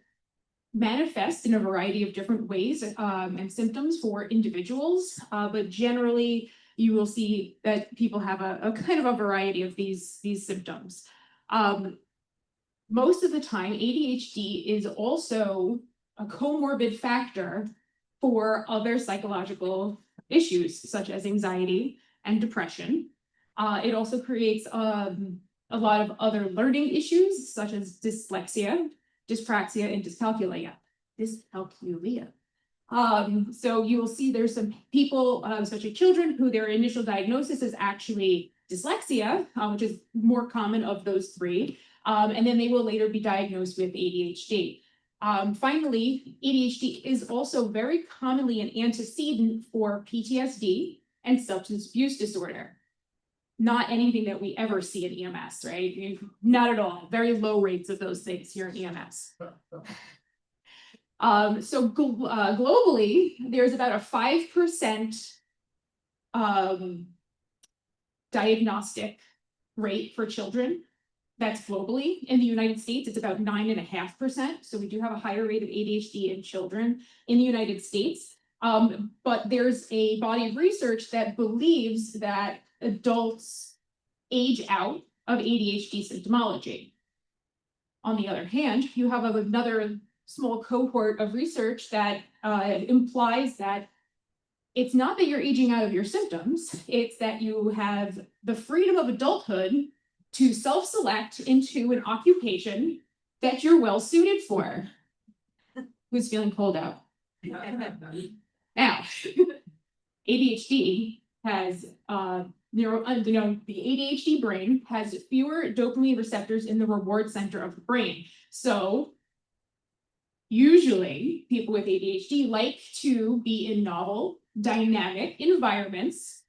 manifest in a variety of different ways and symptoms for individuals, but generally you will see that people have a kind of a variety of these symptoms. Most of the time, ADHD is also a comorbid factor for other psychological issues, such as anxiety and depression. It also creates a lot of other learning issues, such as dyslexia, dyspraxia, and dyscalculia. So you will see there's some people, especially children, who their initial diagnosis is actually dyslexia, which is more common of those three. And then they will later be diagnosed with ADHD. Finally, ADHD is also very commonly an antecedent for PTSD and substance abuse disorder. Not anything that we ever see in EMS, right? Not at all. Very low rates of those things here in EMS. So globally, there's about a 5% diagnostic rate for children. That's globally. In the United States, it's about 9.5%. So we do have a higher rate of ADHD in children in the United States. But there's a body of research that believes that adults age out of ADHD symptomology. On the other hand, you have another small cohort of research that implies that it's not that you're aging out of your symptoms, it's that you have the freedom of adulthood to self-select into an occupation that you're well suited for. Who's feeling cold out? Now, ADHD has the ADHD brain has fewer dopamine receptors in the reward center of the brain. So usually people with ADHD like to be in novel, dynamic environments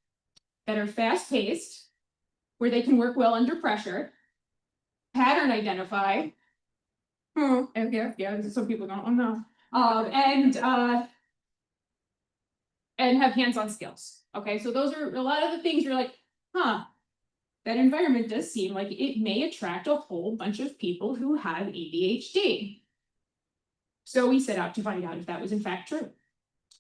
that are fast-paced, where they can work well under pressure, pattern identify. Yeah, some people don't know. And have hands-on skills. Okay, so those are a lot of the things you're like, that environment does seem like it may attract a whole bunch of people who have ADHD. So we set out to find out if that was in fact true.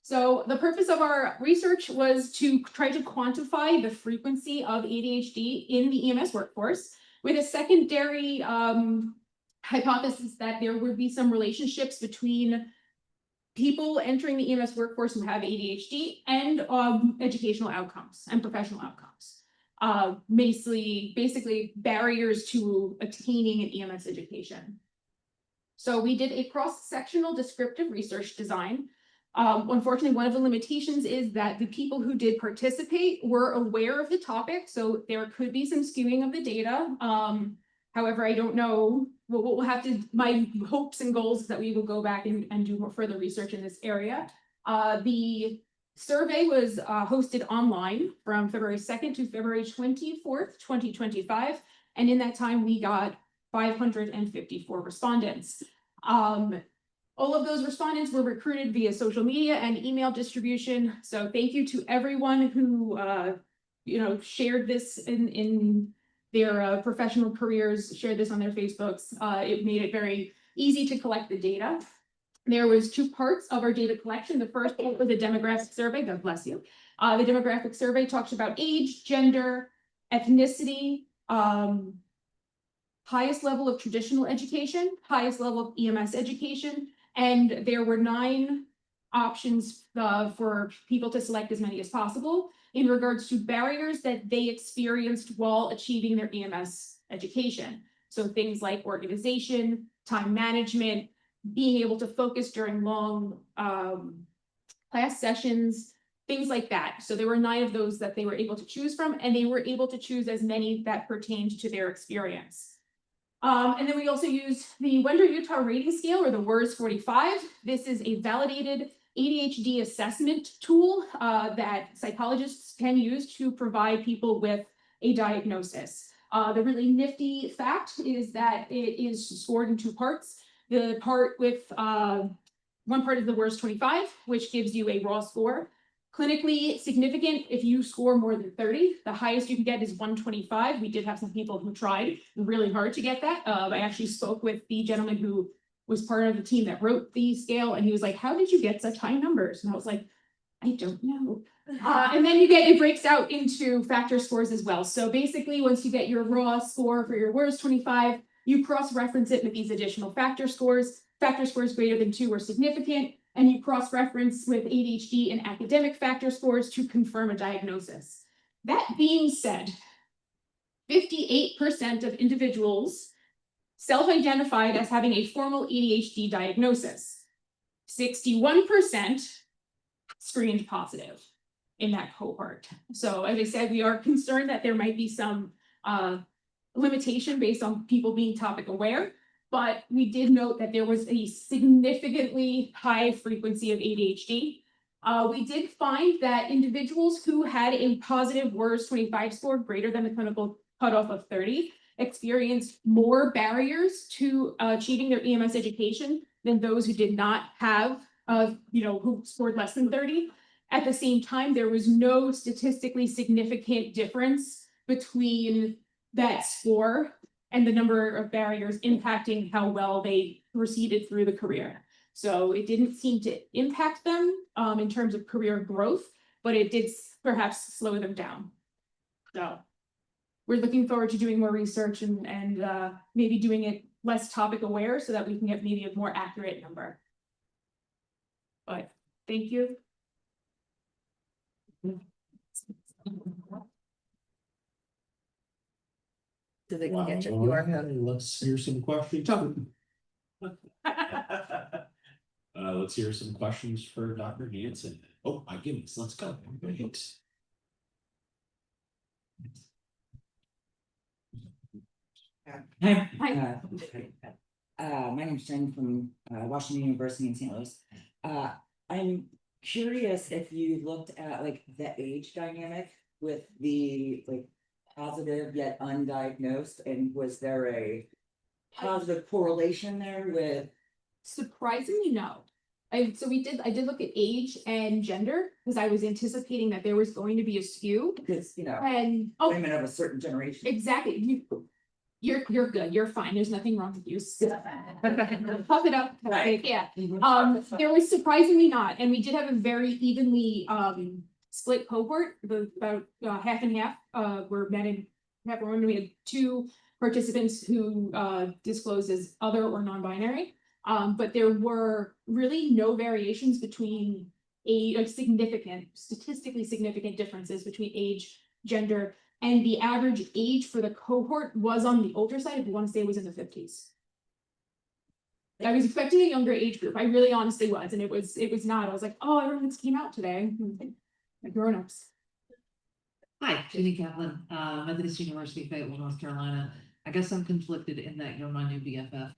So the purpose of our research was to try to quantify the frequency of ADHD in the EMS workforce, with a secondary hypothesis that there would be some relationships between people entering the EMS workforce who have ADHD and educational outcomes and professional outcomes. Basically barriers to attaining an EMS education. So we did a cross-sectional descriptive research design. Unfortunately, one of the limitations is that the people who did participate were aware of the topic, so there could be some skewing of the data. However, I don't know. We'll have to, my hopes and goals is that we will go back and do more further research in this area. The survey was hosted online from February 2nd to February 24th, 2025. And in that time, we got 554 respondents. All of those respondents were recruited via social media and email distribution. So thank you to everyone who shared this in their professional careers, shared this on their Facebooks. It made it very easy to collect the data. There was two parts of our data collection. The first part was a demographic survey. God bless you. The demographic survey talks about age, gender, ethnicity, highest level of traditional education, highest level of EMS education, and there were 9 options for people to select as many as possible in regards to barriers that they experienced while achieving their EMS education. So things like organization, time management, being able to focus during long class sessions, things like that. So there were 9 of those that they were able to choose from, and they were able to choose as many that pertained to their experience. And then we also used the Wender Utah Rating Scale, or the WERS 45. This is a validated ADHD assessment tool that psychologists can use to provide people with a diagnosis. The really nifty fact is that it is scored in 2 parts. The part with one part is the WERS 25, which gives you a raw score. Clinically significant if you score more than 30. The highest you can get is 125. We did have some people who tried really hard to get that. I actually spoke with the gentleman who was part of the team that wrote the scale, and he was like, "How did you get such high numbers?" And I was like, "I don't know." And then it breaks out into factor scores as well. So basically, once you get your raw score for your WERS 25, you cross-reference it with these additional factor scores. Factor scores greater than 2 are significant, and you cross-reference with ADHD and academic factor scores to confirm a diagnosis. That being said, 58% of individuals self-identified as having a formal ADHD diagnosis. 61% screened positive in that cohort. So as I said, we are concerned that there might be some limitation based on people being topic aware, but we did note that there was a significantly high frequency of ADHD. We did find that individuals who had a positive WERS 25 score greater than the clinical cutoff of 30 experienced more barriers to achieving their EMS education than those who did not have, who scored less than 30. At the same time, there was no statistically significant difference between that score and the number of barriers impacting how well they proceeded through the career. So it didn't seem to impact them in terms of career growth, but it did perhaps slow them down. So we're looking forward to doing more research and maybe doing it less topic aware so that we can get maybe a more accurate number. But thank you. So they can get your QR code. Let's hear some questions. Let's hear some questions for Dr. Hanson. Oh my goodness, let's go. Thanks. Hi. Hi. My name's Jen from Washington University in St. Louis. I'm curious if you looked at like the age dynamic with the like positive yet undiagnosed, and was there a positive correlation there with? Surprisingly, no. I did look at age and gender because I was anticipating that there was going to be a skew. Because And women of a certain generation. exactly. You're good. You're fine. There's nothing wrong with you. Puff it up. Right. Yeah. There was surprisingly not, and we did have a very evenly split cohort. About half and half were men and half were women. We had 2 participants who disclosed as other or non-binary. But there were really no variations between statistically significant differences between age, gender, and the average age for the cohort was on the older side. If you want to say it was in the 50s. I was expecting a younger age group. I really honestly was, and it was not. I was like, oh, everyone's came out today. Grown-ups. Hi, Jenny Kaplan, Methodist University, Fayetteville, North Carolina. I guess I'm conflicted in that you're my new BFF.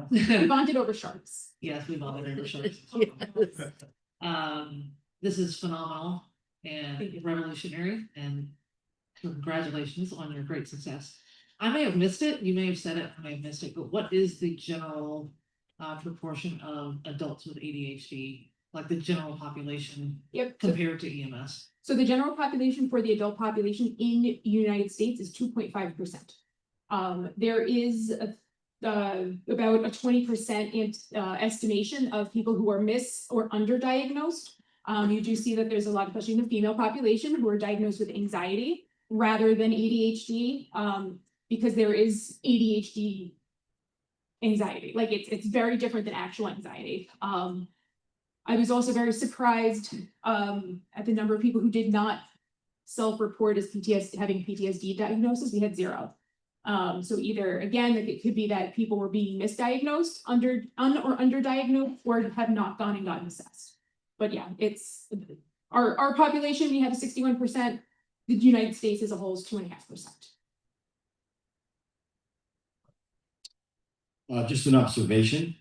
We bonded over sharks. Yes, we bonded over sharks. Yes. This is phenomenal and revolutionary, and congratulations on your great success. I may have missed it, you may have said it, I may have missed it, but what is the general proportion of adults with ADHD, like the general population compared to EMS? So the general population for the adult population in the United States is 2.5%. There is about a 20% estimation of people who are mis or underdiagnosed. You do see that there's a lot, especially in the female population, who are diagnosed with anxiety rather than ADHD, because there is ADHD anxiety. Like it's very different than actual anxiety. I was also very surprised at the number of people who did not self-report as having PTSD diagnosis. We had 0. So either, again, it could be that people were being misdiagnosed, or underdiagnosed, or have not gone and gotten assessed. But yeah, it's our population, we have a 61%. The United States as a whole is 2.5%. Just an observation.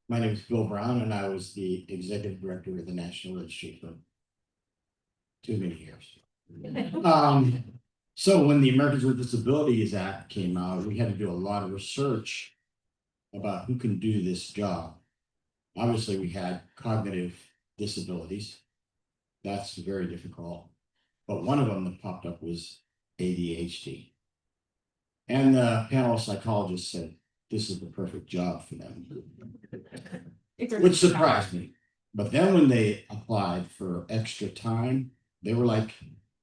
My name is Bill Brown, and I was the executive director of the National Registry for too many years. So when the Americans with Disabilities Act came out, we had to do a lot of research about who can do this job. Obviously, we had cognitive disabilities. That's very difficult. But one of them that popped up was ADHD. And the panel of psychologists said, this is the perfect job for them, which surprised me. But then when they applied for extra time, they were like,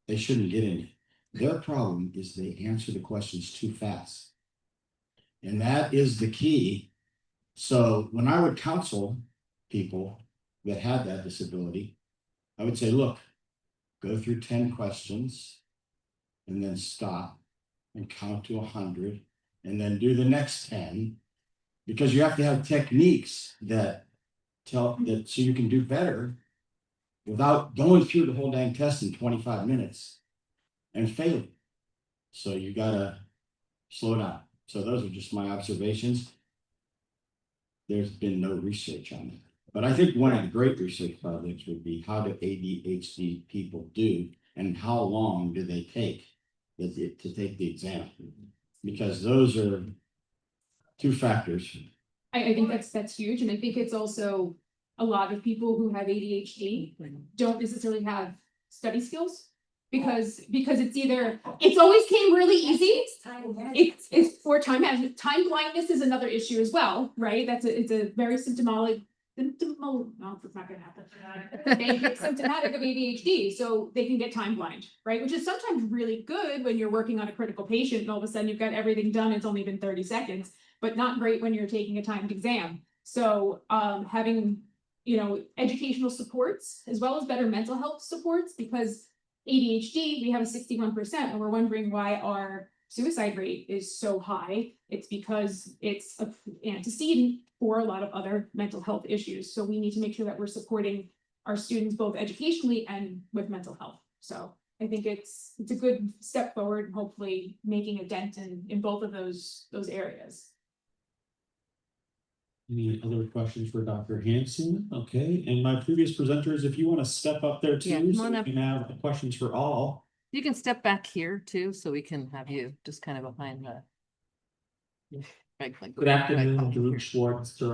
they shouldn't get any. Their problem is they answer the questions too fast. And that is the key. So when I would counsel people that had that disability, I would say, look, go through 10 questions and then stop and count to 100 and then do the next 10, because you have to have techniques that tell that so you can do better without going through the whole dang test in 25 minutes and failing. So you gotta slow down. So those are just my observations. There's been no research on it. But I think one of the great research projects would be how do ADHD people do and how long do they take to take the exam? Because those are two factors. I think that's huge, and I think it's also a lot of people who have ADHD don't necessarily have study skills because it's always came really easy. It's for time blindness is another issue as well, right? It's a very symptomatic. No, it's not gonna happen. It's symptomatic of ADHD, so they can get time blind, right? Which is sometimes really good when you're working on a critical patient and all of a sudden you've got everything done. It's only been 30 seconds, but not great when you're taking a timed exam. So having, educational supports as well as better mental health supports, because ADHD, we have a 61%, and we're wondering why our suicide rate is so high. It's because it's an antecedent for a lot of other mental health issues. So we need to make sure that we're supporting our students both educationally and with mental health. So I think it's a good step forward and hopefully making a dent in both of those areas. Any other questions for Dr. Hanson? Okay, and my previous presenters, if you want to step up there Yeah, too, come so on we up. can have questions for all. You can step back here too, so we can have you just kind of behind the. Good afternoon, Drew Schwartz, I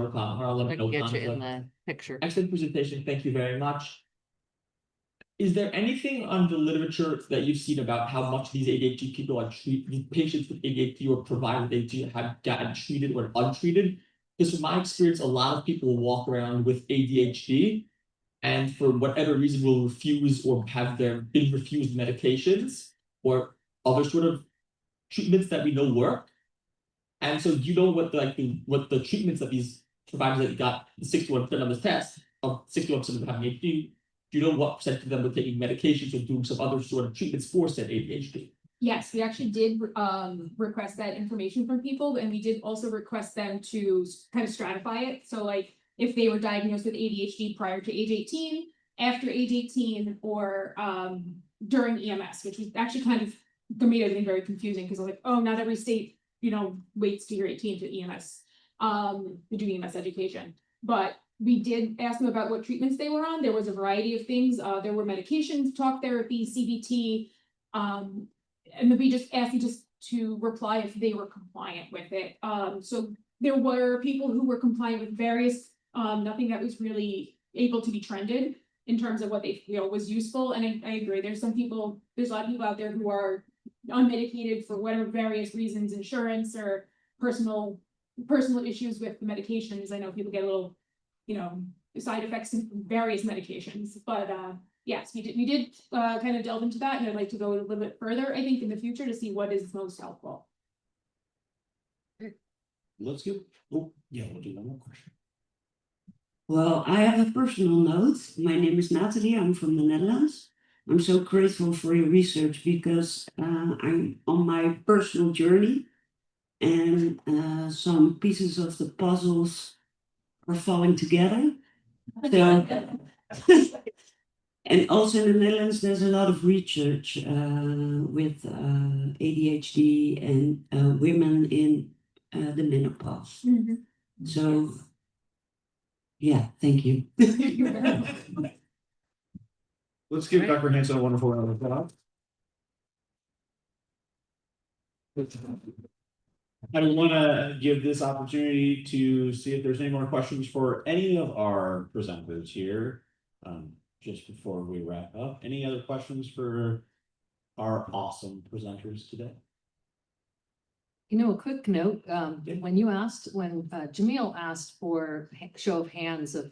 can get you in the picture. Excellent presentation, thank you very much. Is there anything on the literature that you've seen about how much these ADHD people are treated, patients with ADHD or provided ADHD have gotten treated or untreated? Because from my experience, a lot of people walk around with ADHD and for whatever reason will refuse or have been refused medications or other sort of treatments that we know work. And so you know what the treatments that these providers that got the 61% on this test of 61% of them having ADHD, do you know what percentage of them were taking medications or doing some other sort of treatments for said ADHD? Yes, we actually did request that information from people, and we did also request them to kind of stratify it. So like if they were diagnosed with ADHD prior to age 18, after age 18, or during EMS, which was actually kind of made everything very confusing because like, oh, not every state waits till you're 18 to EMS, to do EMS education. But we did ask them about what treatments they were on. There was a variety of things. There were medications, talk therapy, CBT, and then we just asked you just to reply if they were compliant with it. So there were people who were compliant with various, nothing that was really able to be trended in terms of what they feel was useful. And I agree, there's a lot of people out there who are unmedicated for whatever various reasons, insurance or personal issues with the medications. I know people get a little, side effects in various medications, but yes, we did kind of delve into that, and I'd like to go a little bit further, I think, in the future to see what is most helpful. Let's go. Oh, yeah, we'll do one more question. Well, I have a personal note. My name is Nathalie. I'm from the Netherlands. I'm so grateful for your research because I'm on my personal journey and some pieces of the puzzles are falling together. So, and also in the Netherlands, there's a lot of research with ADHD and women in the menopause. So, yeah, thank you. Let's give Dr. Hanson a wonderful round of applause. I want to give this opportunity to see if there's any more questions for any of our presenters here. Just before we wrap up, any other questions for our awesome presenters today? You know, a quick note, when Jamil asked for show of hands of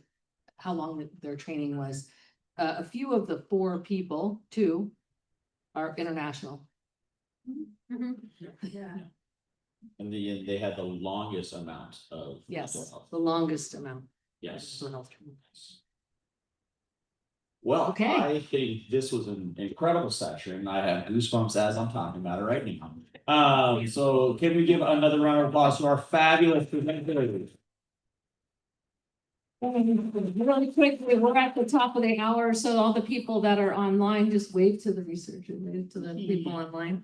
how long their training was, a few of the 4 people, 2, are international. Yeah. And they had the longest amount of. Yes, mental health. the longest amount. Yes. For health. Well, Okay. I think this was an incredible session. I have goosebumps as I'm talking about it right now. So can we give another round of applause to our fabulous presenters? Really quickly, we're at the top of the hour, so all the people that are online, just wave to the researchers, wave to the people online.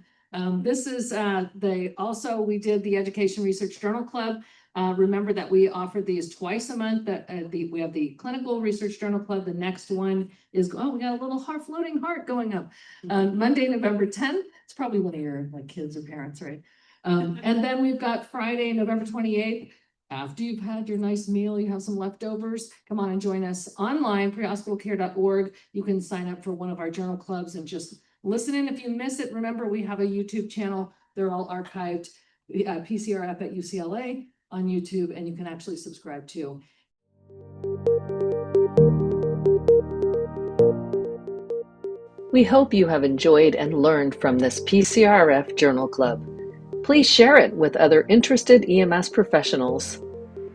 This is we did the Education Research Journal Club. Remember that we offer these twice a month. We have the Clinical Research Journal Club. The next one is, we got a little floating heart going up. Monday, November 10th. It's probably one of your kids or parents, right? And then we've got Friday, November 28th. After you've had your nice meal, you have some leftovers, come on and join us online, prehospitalcare.org. You can sign up for one of our journal clubs and just listen in. If you miss it, remember we have a YouTube channel. They're all archived, PCRF at UCLA on YouTube, and you can actually subscribe too. We hope you have enjoyed and learned from this PCRF Journal Club. Please share it with other interested EMS professionals.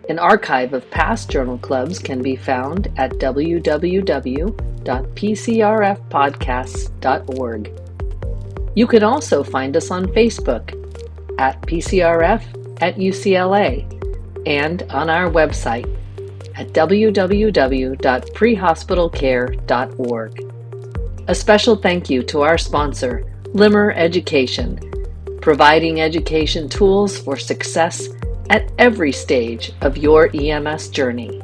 An archive of past journal clubs can be found at www.pcrfpodcasts.org. You can also find us on Facebook at PCRF at UCLA and on our website at www.prehospitalcare.org. A special thank you to our sponsor, Limmer Education, providing education tools for success at every stage of your EMS journey.